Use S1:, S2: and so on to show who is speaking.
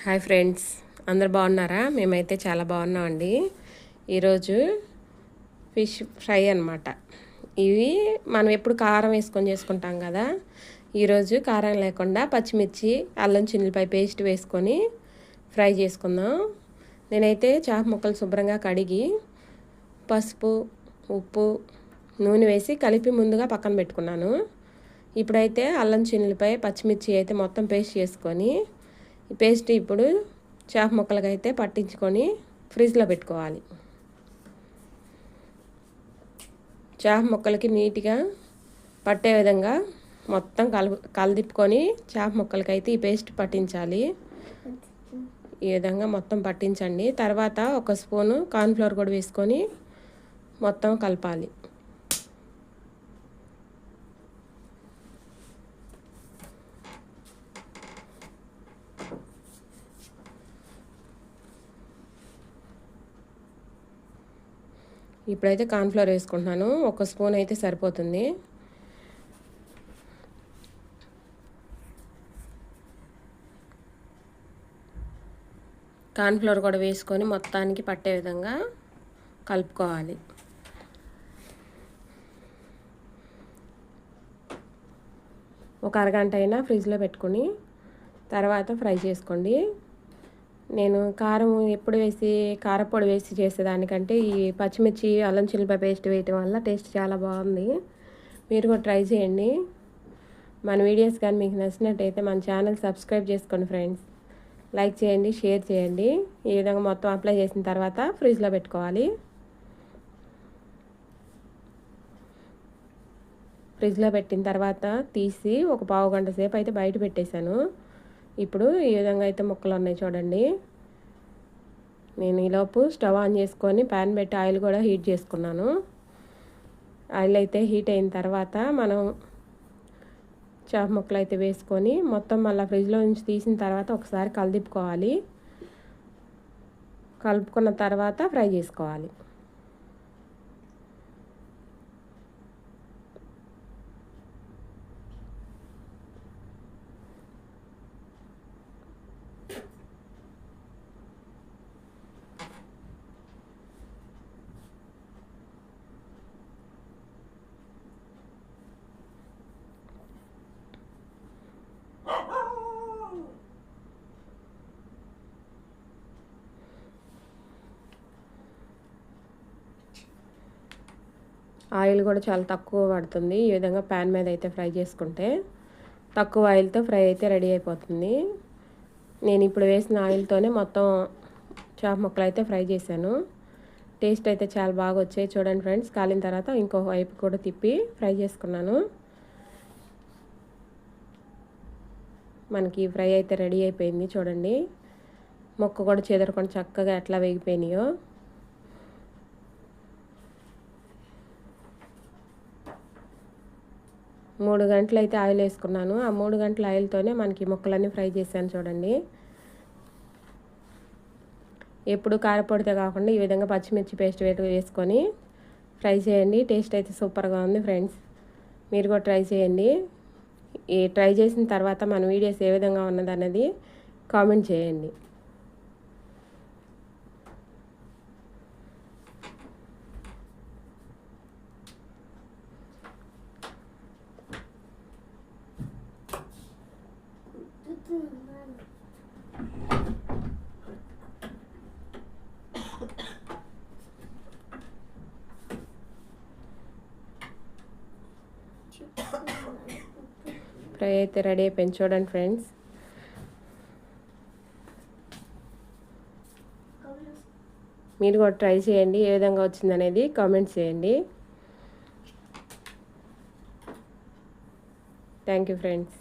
S1: Hi friends, అందరు బాగున్నారా? మేమైతే చాలా బాగున్నామండి. ఈరోజు ఫిష్ ఫ్రై అన్నమాట. ఇవి మనం ఎప్పుడు కారం వేసుకొని చేసుకుంటాం కదా. ఈరోజు కారం లేకుండా పచ్చిమిర్చి, అల్లం చిల్లిపాయ పేస్ట్ వేసుకొని ఫ్రై చేసుకుందాం. నేనైతే చేప ముక్కలు శుభ్రంగా కడిగి పసుపు, ఉప్పు, నూనె వేసి కలిపి ముందుగా పక్కన పెట్టుకున్నాను. ఇప్పుడైతే అల్లం చిల్లిపాయ పచ్చిమిర్చి అయితే మొత్తం పేస్ట్ చేసుకొని ఈ పేస్ట్ ఇప్పుడు చేప ముక్కలకి అయితే పట్టించుకొని ఫ్రిడ్జ్లో పెట్టుకోవాలి. చేప ముక్కలకి నీట్గా పట్టే విధంగా మొత్తం కలదిప్పుకొని చేప ముక్కలకి అయితే ఈ పేస్ట్ పట్టించాలి. ఈ విధంగా మొత్తం పట్టించండి. తర్వాత ఒక స్పూను కార్న్ఫ్లవర్ కూడా వేసుకొని మొత్తం కలపాలి. ఇప్పుడైతే కార్న్ఫ్లవర్ వేసుకుంటున్నాను. ఒక స్పూన్ అయితే సరిపోతుంది. కార్న్ఫ్లవర్ కూడా వేసుకొని మొత్తానికి పట్టే విధంగా కలుపుకోవాలి. ఒక అరగంట అయినా ఫ్రిడ్జ్లో పెట్టుకొని తర్వాత ఫ్రై చేసుకోండి. నేను కారం ఎప్పుడు వేసి కారపొడి వేసి చేసేదానికంటే ఈ పచ్చిమిర్చి అల్లం చిల్లిపాయ పేస్ట్ వేయటం వల్ల టేస్ట్ చాలా బాగుంది. మీరు కూడా ట్రై చేయండి. మన వీడియోస్ కానీ మీకు నచ్చినట్టయితే మన ఛానల్ సబ్స్క్రైబ్ చేసుకోండి ఫ్రెండ్స్. లైక్ చేయండి, షేర్ చేయండి. ఈ విధంగా మొత్తం అప్లై చేసిన తర్వాత ఫ్రిడ్జ్లో పెట్టుకోవాలి. ఫ్రిడ్జ్లో పెట్టిన తర్వాత తీసి ఒక పావు గంట సేపు అయితే బయట పెట్టేశాను. ఇప్పుడు ఈ విధంగా అయితే ముక్కలు ఉన్నాయి చూడండి. నేను ఈలోపు స్టవ్ ఆన్ చేసుకొని ప్యాన్ పెట్టి ఆయిల్ కూడా హీట్ చేసుకున్నాను. ఆయిల్ అయితే హీట్ అయిన తర్వాత మనం చేప ముక్కలు అయితే వేసుకొని మొత్తం మళ్ళీ ఫ్రిడ్జ్లో నుంచి తీసిన తర్వాత ఒకసారి కలదిప్పుకోవాలి. కలుపుకున్న తర్వాత ఫ్రై చేసుకోవాలి. ఆయిల్ కూడా చాలా తక్కువ పడుతుంది. ఈ విధంగా ప్యాన్ మీద అయితే ఫ్రై చేసుకుంటే తక్కువ ఆయిల్తో ఫ్రై అయితే రెడీ అయిపోతుంది. నేను ఇప్పుడు వేసిన ఆయిల్తోనే మొత్తం చేప ముక్కలు అయితే ఫ్రై చేశాను. టేస్ట్ అయితే చాలా బాగా వచ్చాయి. చూడండి ఫ్రెండ్స్, కాలిన తర్వాత ఇంకో వైపు కూడా తిప్పి ఫ్రై చేసుకున్నాను. మనకి ఫ్రై అయితే రెడీ అయిపోయింది. చూడండి, ముక్క కూడా చెదరకుండా చక్కగా ఎట్లా వేగిపోయినాయో. మూడు గంటలు అయితే ఆయిల్ వేసుకున్నాను. ఆ 3 గంటల ఆయిల్తోనే మనకి ముక్కలన్నీ ఫ్రై చేశాను. చూడండి, ఎప్పుడు కారపొడితే కాకుండా ఈ విధంగా పచ్చిమిర్చి పేస్ట్ వేసుకొని ఫ్రై చేయండి. టేస్ట్ అయితే సూపర్గా ఉంది ఫ్రెండ్స్. మీరు కూడా ట్రై చేయండి. ఈ ట్రై చేసిన తర్వాత మన వీడియోస్ ఏ విధంగా ఉన్నదన్నది కామెంట్ చేయండి. ఫ్రై అయితే రెడీ అయిపోయింది. చూడండి ఫ్రెండ్స్, మీరు కూడా ట్రై చేయండి. ఏ విధంగా వచ్చిందనేది కామెంట్ చేయండి. Thank you friends.